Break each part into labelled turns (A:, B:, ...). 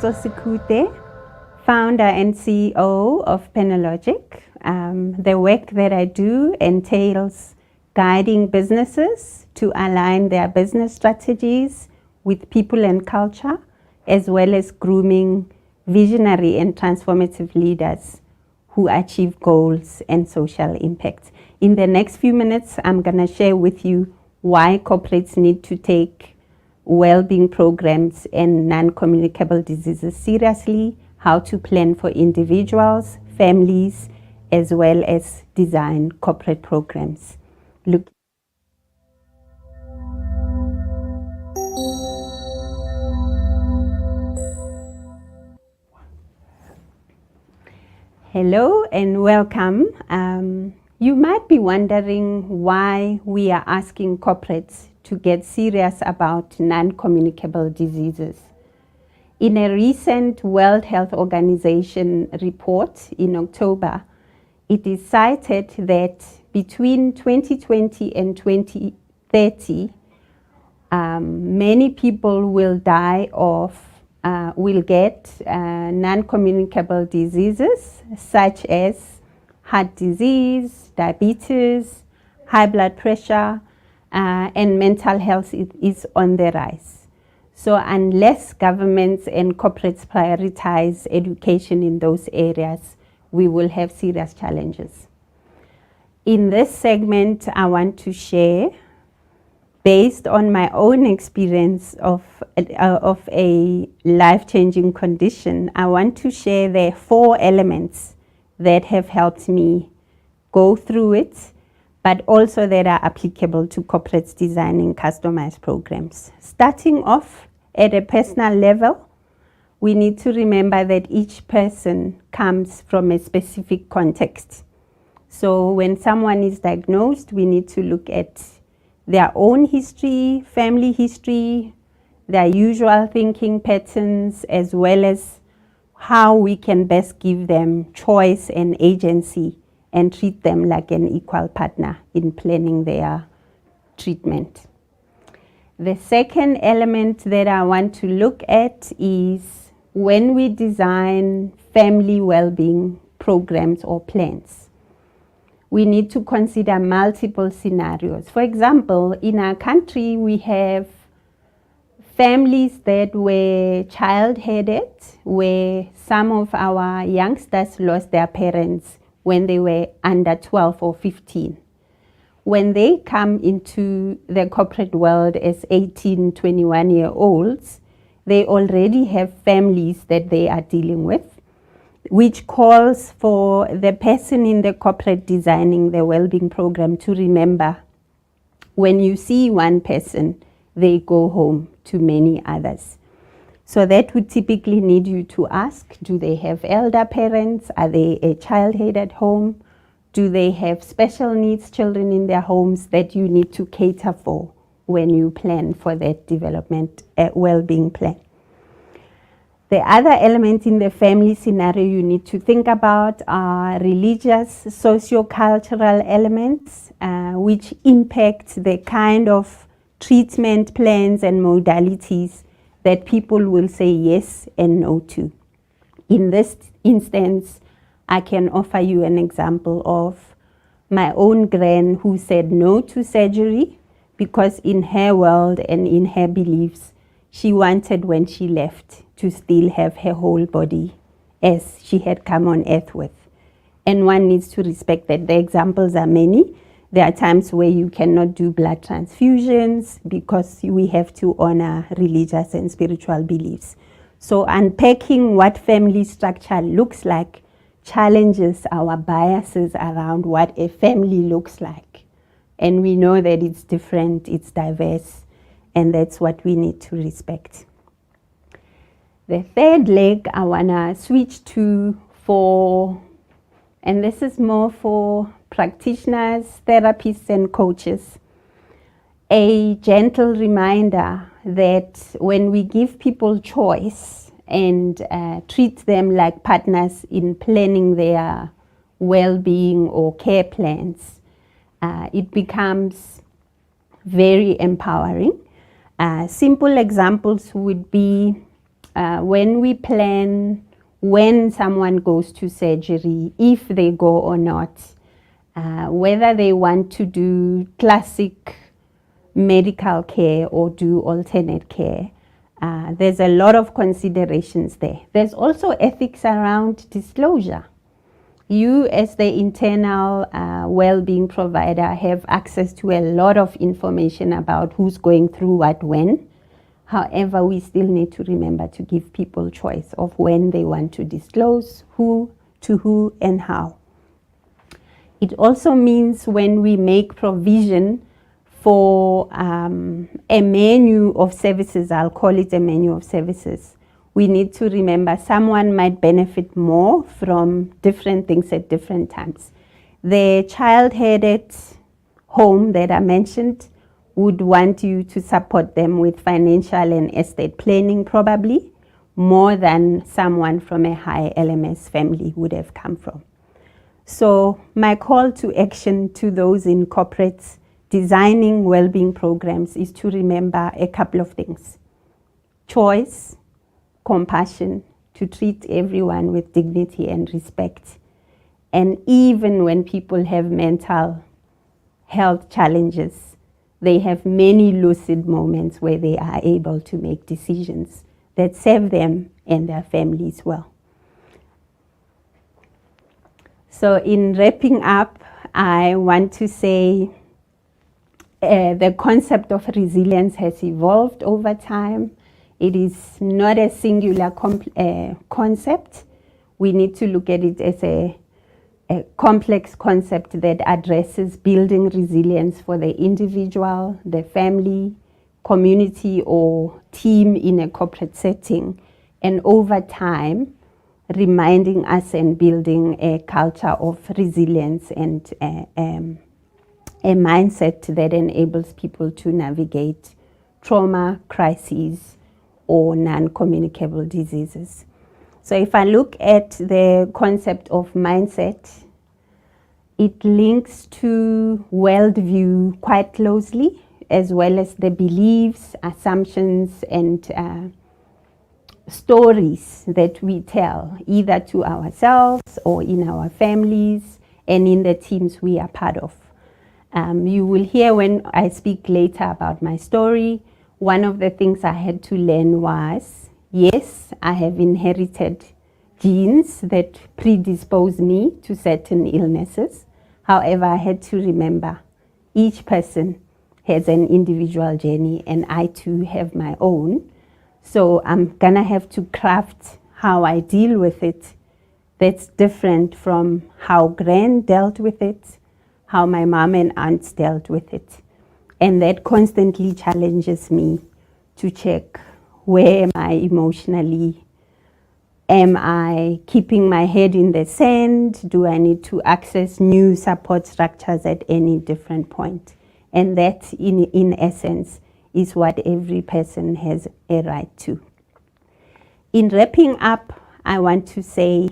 A: Kgomotso Sekhute, founder and CEO of Penologic. The work that I do entails guiding businesses to align their business strategies with people and culture, as well as grooming visionary and transformative leaders who achieve goals and social impact. In the next few minutes, I'm going to share with you why corporates need to take well-being programs and non-communicable diseases seriously, how to plan for individuals, families, as well as design corporate programs. Hello and welcome. You might be wondering why we are asking corporates to get serious about non-communicable diseases. In a recent World Health Organization report in October, it is cited that between 2020 and 2030, many people will get non-communicable diseases such as heart disease, diabetes, high blood pressure, and mental health is on the rise. So unless governments and corporates prioritize education in those areas, we will have serious challenges. In this segment, I want to share, based on my own experience of a life-changing condition, I want to share the 4 elements that have helped me go through it, but also that are applicable to corporates designing customized programs. Starting off at a personal level, we need to remember that each person comes from a specific context. So when someone is diagnosed, we need to look at their own history, family history, their usual thinking patterns, as well as how we can best give them choice and agency and treat them like an equal partner in planning their treatment. The second element that I want to look at is when we design family well-being programs or plans, we need to consider multiple scenarios. For example, in our country, we have families that were child-headed, where some of our youngsters lost their parents when they were under 12 or 15. When they come into the corporate world as 18, 21-year-olds, they already have families that they are dealing with, which calls for the person in the corporate designing the well-being program to remember, when you see one person, they go home to many others. So that would typically need you to ask, do they have elder parents? Are they a child-head at home? Do they have special needs children in their homes that you need to cater for when you plan for that development well-being plan? The other element in the family scenario you need to think about are religious, socio-cultural elements, which impact the kind of treatment plans and modalities that people will say yes and no to. In this instance, I can offer you an example of my own gran who said no to surgery because in her world and in her beliefs, she wanted when she left to still have her whole body as she had come on earth with. And one needs to respect that. The examples are many. There are times where you cannot do blood transfusions because we have to honor religious and spiritual beliefs. So unpacking what family structure looks like challenges our biases around what a family looks like. And we know that it's different, it's diverse, and that's what we need to respect. The third leg I wanna switch to and this is more for practitioners, therapists, and coaches. A gentle reminder that when we give people choice and treat them like partners in planning their well-being or care plans, it becomes very empowering. Simple examples would be when we plan when someone goes to surgery, if they go or not, whether they want to do classic medical care or do alternate care. There's a lot of considerations there. There's also ethics around disclosure. You, as the internal well-being provider, have access to a lot of information about who's going through what when. However, we still need to remember to give people choice of when they want to disclose, who, to who, and how. It also means when we make provision for a menu of services, I'll call it a menu of services, we need to remember someone might benefit more from different things at different times. The child-headed home that I mentioned would want you to support them with financial and estate planning probably more than someone from a high LMS family would have come from. So my call to action to those in corporates designing well-being programs is to remember a couple of things. Choice, compassion, to treat everyone with dignity and respect. And even when people have mental health challenges, they have many lucid moments where they are able to make decisions that serve them and their families well. So in wrapping up, I want to say the concept of resilience has evolved over time. It is not a singular concept. We need to look at it as a complex concept that addresses building resilience for the individual, the family, community, or team in a corporate setting. And over time, reminding us and building a culture of resilience and a mindset that enables people to navigate trauma, crises, or non-communicable diseases. So if I look at the concept of mindset, it links to worldview quite closely, as well as the beliefs, assumptions, and stories that we tell, either to ourselves or in our families and in the teams we are part of. You will hear when I speak later about my story, one of the things I had to learn was, yes, I have inherited genes that predispose me to certain illnesses. However, I had to remember each person has an individual journey and I too have my own. So I'm gonna have to craft how I deal with it that's different from how Gran dealt with it, how my mom and aunts dealt with it. And that constantly challenges me to check, where am I emotionally? Am I keeping my head in the sand? Do I need to access new support structures at any different point? And that, in essence, is what every person has a right to. In wrapping up, I want to say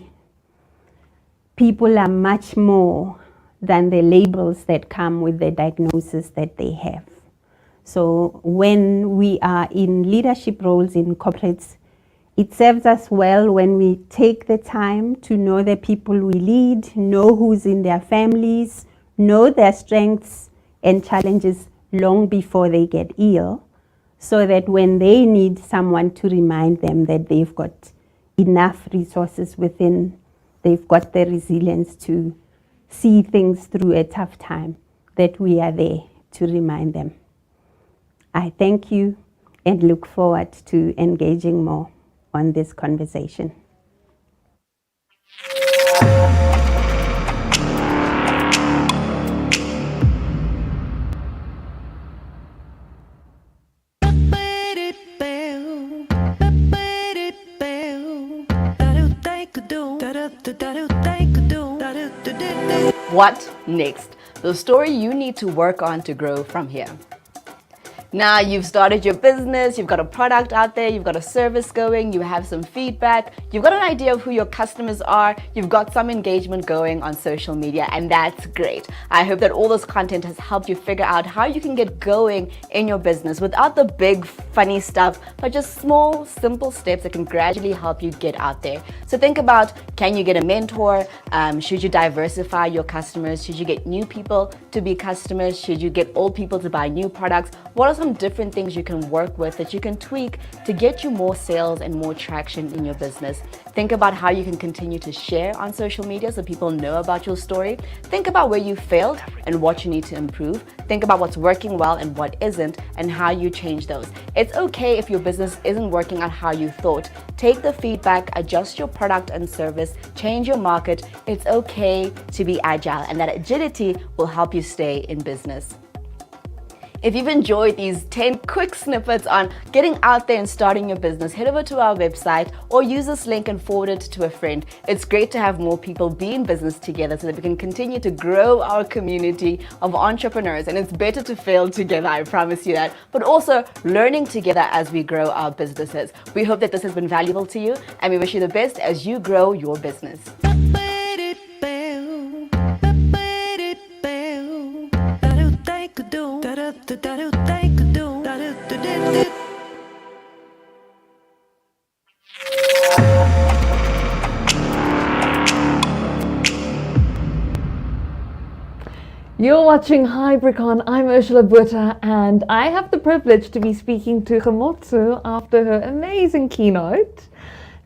A: people are much more than the labels that come with the diagnosis that they have. So when we are in leadership roles in corporates, it serves us well when we take the time to know the people we lead, know who's in their families, know their strengths and challenges long before they get ill, so that when they need someone to remind them that they've got enough resources within, they've got the resilience to see things through a tough time, that we are there to remind them. I thank you and look forward to engaging more on this conversation.
B: What next? The story you need to work on to grow from here. Now you've started your business, you've got a product out there, you've got a service going, you have some feedback, you've got an idea of who your customers are, you've got some engagement going on social media, and that's great. I hope that all this content has helped you figure out how you can get going in your business without the big funny stuff, but just small, simple steps that can gradually help you get out there. So think about, can you get a mentor? Should you diversify your customers? Should you get new people to be customers? Should you get old people to buy new products? What are some different things you can work with that you can tweak to get you more sales and more traction in your business? Think about how you can continue to share on social media so people know about your story. Think about where you failed and what you need to improve. Think about what's working well and what isn't, and how you change those. It's okay if your business isn't working out how you thought. Take the feedback, adjust your product and service, change your market. It's okay to be agile, and that agility will help you stay in business. If you've enjoyed these 10 quick snippets on getting out there and starting your business, head over to our website or use this link and forward it to a friend. It's great to have more people be in business together so that we can continue to grow our community of entrepreneurs. And it's better to fail together, I promise you that, but also learning together as we grow our businesses. We hope that this has been valuable to you, and we wish you the best as you grow your business.
C: You're watching HybriCON. I'm Ursula Buerta, and I have the privilege to be speaking to Kgomotso after her amazing keynote.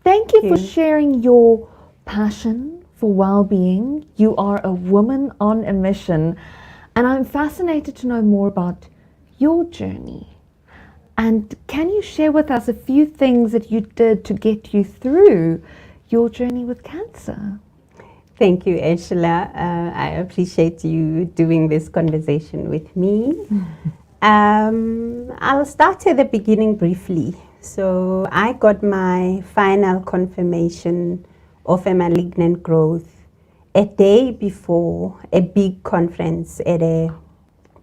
C: Thank you for sharing your passion for well-being. You are a woman on a mission, and I'm fascinated to know more about your journey. And can you share with us a few things that you did to get you through your journey with cancer?
A: Thank you, Ursula. I appreciate you doing this conversation with me. I'll start at the beginning briefly. So I got my final confirmation of a malignant growth a day before a big conference at a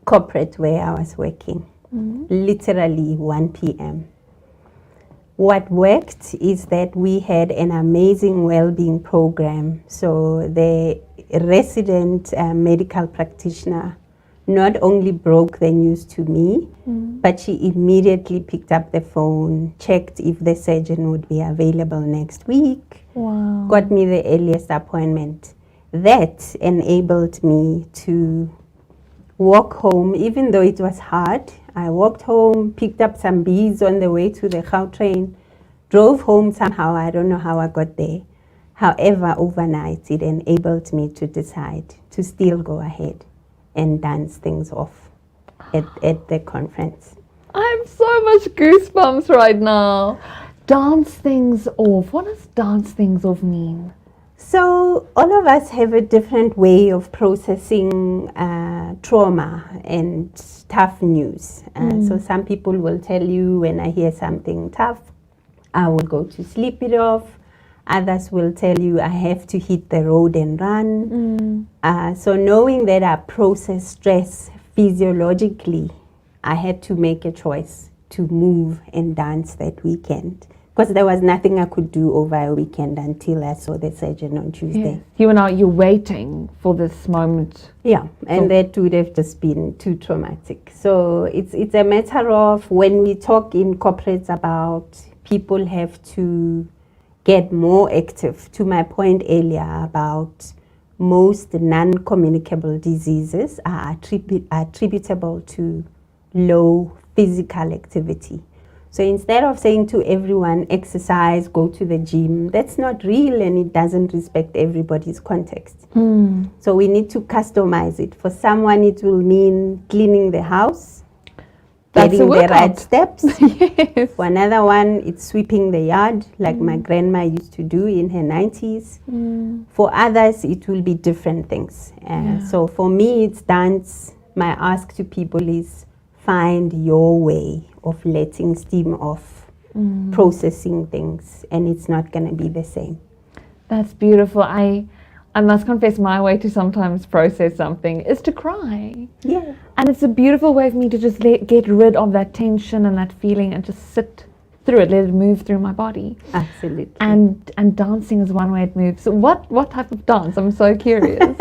A: corporate where I was working, literally 1 p.m. What worked is that we had an amazing well-being program. So the resident medical practitioner not only broke the news to me, but she immediately picked up the phone, checked if the surgeon would be available next week, got me the earliest appointment. That enabled me to walk home, even though it was hard. I walked home, picked up some bees on the way to the Gautrain, drove home somehow. I don't know how I got there. However, overnight, it enabled me to decide to still go ahead and dance things off at the conference.
C: I have so much goosebumps right now. Dance things off. What does dance things off mean?
A: So all of us have a different way of processing trauma and tough news. So some people will tell you, when I hear something tough, I will go to sleep it off. Others will tell you, I have to hit the road and run. So knowing that I process stress physiologically, I had to make a choice to move and dance that weekend, because there was nothing I could do over a weekend until I saw the surgeon on Tuesday.
C: Yes. You're waiting for this moment.
A: Yeah, and that would have just been too traumatic. So it's a matter of, when we talk in corporates about people have to get more active, to my point earlier about most non-communicable diseases are attributable to low physical activity. So instead of saying to everyone, exercise, go to the gym, that's not real, and it doesn't respect everybody's context. So we need to customize it. For someone, it will mean cleaning the house, getting the right steps.
C: Yes.
A: For another one, it's sweeping the yard, like my grandma used to do in her 90s. For others, it will be different things. So for me, it's dance. My ask to people is, find your way of letting steam off, processing things, and it's not going to be the same.
C: That's beautiful. I I must confess, my way to sometimes process something is to cry.
A: Yeah.
C: And it's a beautiful way for me to just get rid of that tension and that feeling and just sit through it, let it move through my body.
A: Absolutely.
C: And dancing is one way it moves. So what type of dance? I'm so curious.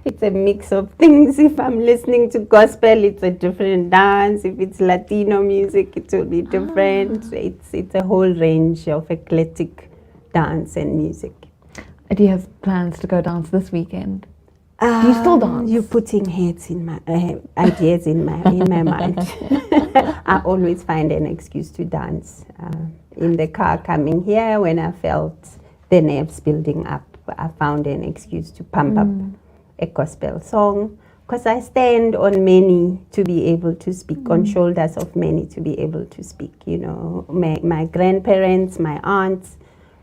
A: It's a mix of things. If I'm listening to gospel, it's a different dance. If it's Latino music, it will be different. It's a whole range of eclectic dance and music.
C: Do you have plans to go dance this weekend? Do you still dance?
A: You're putting heads in my ideas in my mind. I always find an excuse to dance. In the car coming here, when I felt the nerves building up, I found an excuse to pump up a gospel song, because I stand on many to be able to speak, on shoulders of many to be able to speak. You know, my grandparents, my aunts,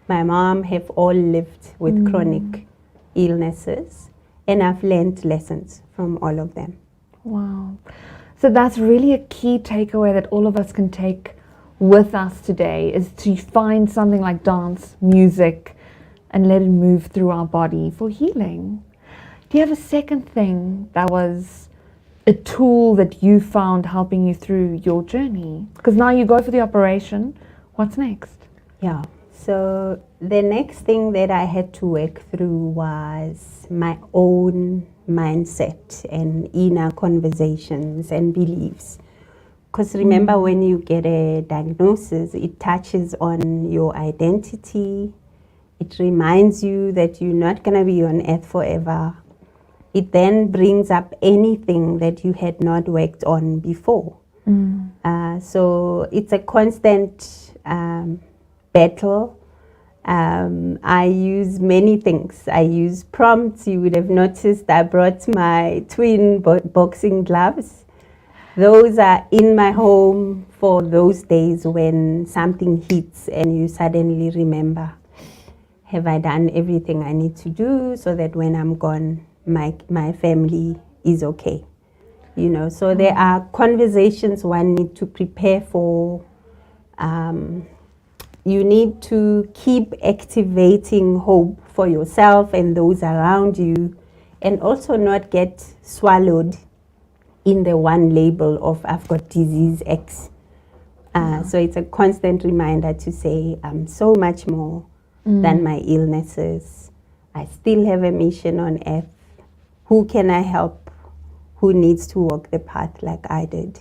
A: my mom have all lived with chronic illnesses, and I've learned lessons from all of them.
C: Wow. So that's really a key takeaway that all of us can take with us today, is to find something like dance, music, and let it move through our body for healing. Do you have a second thing that was a tool that you found helping you through your journey? Because now you go for the operation. What's next?
A: Yeah. So the next thing that I had to work through was my own mindset and inner conversations and beliefs. Because remember, when you get a diagnosis, it touches on your identity. It reminds you that you're not going to be on earth forever. It then brings up anything that you had not worked on before. So it's a constant battle. I use many things. I use prompts. You would have noticed I brought my twin boxing gloves. Those are in my home for those days when something hits and you suddenly remember, have I done everything I need to do so that when I'm gone, my family is okay? You know, so there are conversations one need to prepare for. You need to keep activating hope for yourself and those around you, and also not get swallowed in the one label of I've got disease X. So it's a constant reminder to say I'm so much more than my illnesses. I still have a mission on earth. Who can I help? Who needs to walk the path like I did?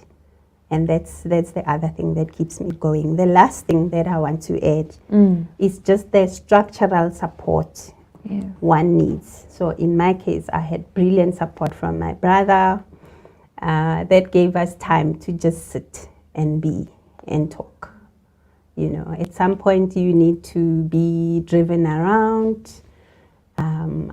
A: And that's the other thing that keeps me going. The last thing that I want to add is just the structural support one needs. So in my case, I had brilliant support from my brother that gave us time to just sit and be and talk. You know, at some point you need to be driven around.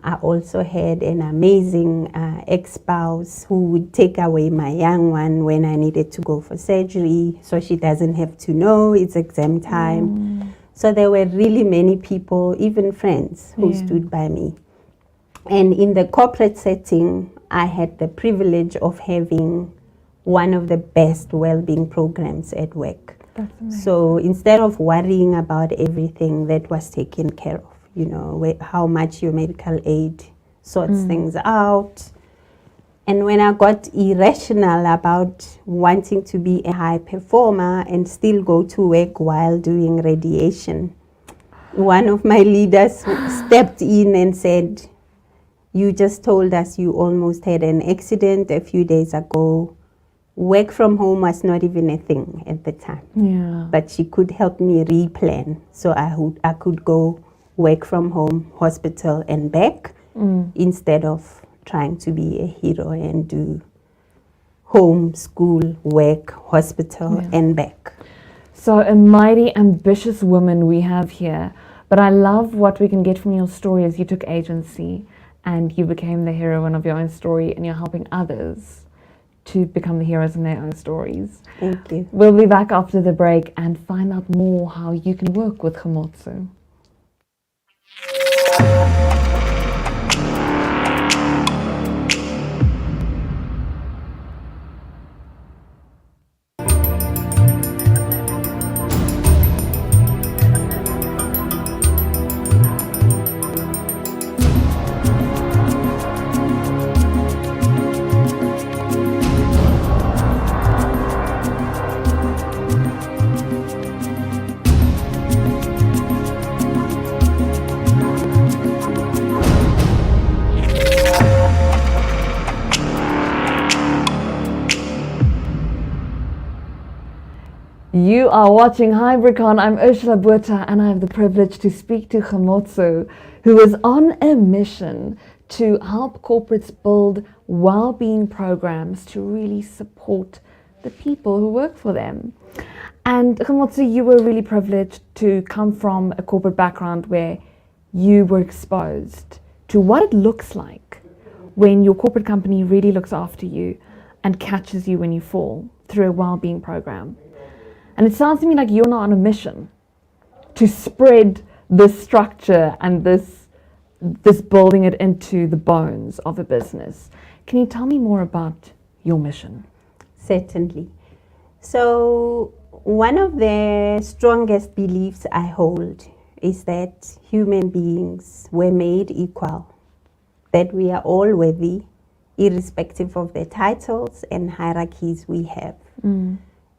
A: I also had an amazing ex-spouse who would take away my young one when I needed to go for surgery, so she doesn't have to know it's exam time. So there were really many people, even friends, who stood by me. And in the corporate setting, I had the privilege of having one of the best well-being programs at work.
C: That's amazing.
A: So instead of worrying about everything, that was taken care of. You know, how much your medical aid sorts things out. And when I got irrational about wanting to be a high performer and still go to work while doing radiation, one of my leaders stepped in and said, you just told us you almost had an accident a few days ago. Work from home was not even a thing at the time.
C: Yeah.
A: But she could help me replan so I could go work from home, hospital and back, instead of trying to be a hero and do home, school, work, hospital and back.
C: So a mighty ambitious woman we have here. But I love what we can get from your story is you took agency and you became the heroine of your own story, and you're helping others to become the heroes in their own stories.
A: Thank you.
C: We'll be back after the break and find out more how you can work with Kgomotso. You are watching HybriCON. I'm Ursula Botha, and I have the privilege to speak to Kgomotso, who is on a mission to help corporates build well-being programs to really support the people who work for them. And Kgomotso, you were really privileged to come from a corporate background where you were exposed to what it looks like when your corporate company really looks after you and catches you when you fall through a well-being program. And it sounds to me like you're not on a mission to spread this structure and this building it into the bones of a business. Can you tell me more about your mission?
A: Certainly. So one of the strongest beliefs I hold is that human beings were made equal, that we are all worthy, irrespective of the titles and hierarchies we have.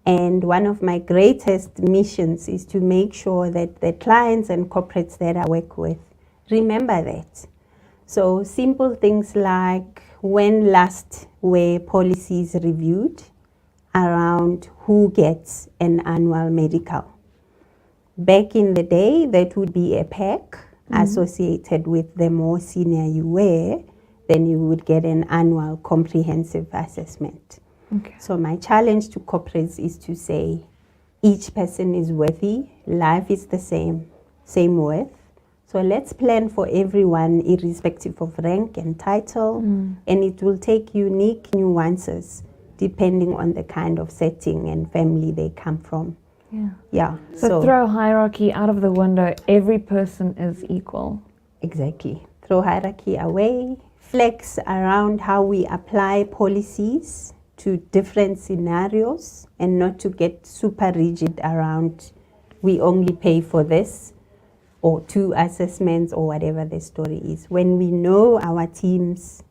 A: And one of my greatest missions is to make sure that the clients and corporates that I work with remember that. So simple things like, when last were policies reviewed around who gets an annual medical? Back in the day, that would be a pack associated with the more senior you were, then you would get an annual comprehensive assessment.
C: Okay.
A: So my challenge to corporates is to say, each person is worthy, life is the same worth. So let's plan for everyone irrespective of rank and title, and it will take unique nuances depending on the kind of setting and family they come from. Yeah.
C: So throw hierarchy out of the window, every person is equal.
A: Exactly. Throw hierarchy away, flex around how we apply policies to different scenarios, and not to get super rigid around we only pay for this or 2 assessments or whatever the story is. When we know our teams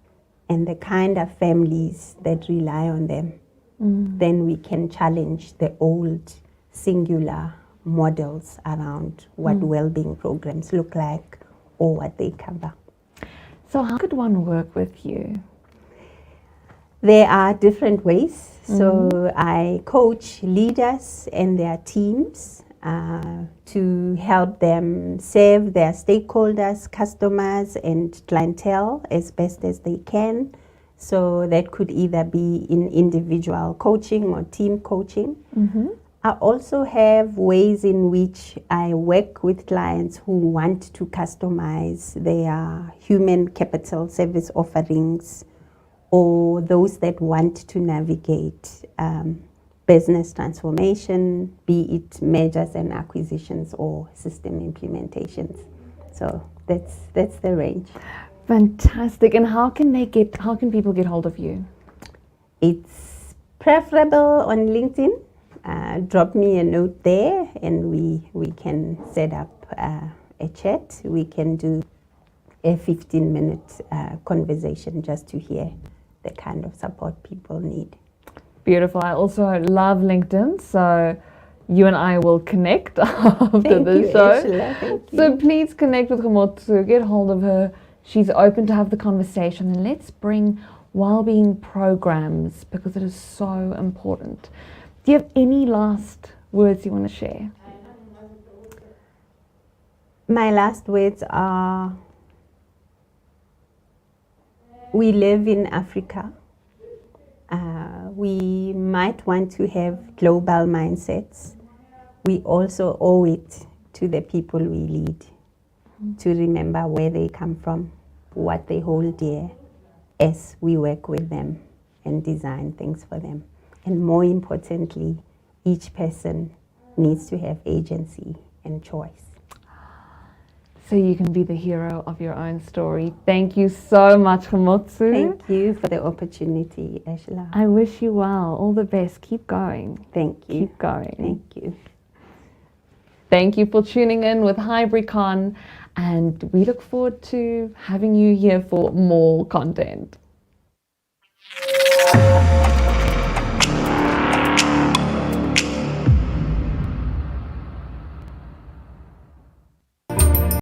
A: and the kind of families that rely on them, then we can challenge the old singular models around what well-being programs look like or what they cover.
C: So how could one work with you?
A: There are different ways. So I coach leaders and their teams to help them serve their stakeholders, customers, and clientele as best as they can. So that could either be in individual coaching or team coaching. I also have ways in which I work with clients who want to customize their human capital service offerings, or those that want to navigate business transformation, be it mergers and acquisitions or system implementations. So that's the range.
C: Fantastic. And how can people get hold of you?
A: It's preferable on LinkedIn. Drop me a note there, and we can set up a chat. We can do a 15-minute conversation just to hear the kind of support people need.
C: Beautiful. I also love LinkedIn, so you and I will connect after the show.
A: Ursula, thank you.
C: So please connect with Kgomotso, get hold of her. She's open to have the conversation, and let's bring well-being programs, because it is so important. Do you have any last words you want to share?
A: My last words are, we live in Africa. We might want to have global mindsets. We also owe it to the people we lead to remember where they come from, what they hold dear, as we work with them and design things for them. And more importantly, each person needs to have agency and choice.
C: So you can be the hero of your own story. Thank you so much, Kgomotso.
A: Thank you for the opportunity, Ursula.
C: I wish you well. All the best. Keep going.
A: Thank you.
C: Keep going.
A: Thank you.
C: Thank you for tuning in with HybriCON, and we look forward to having you here for more content.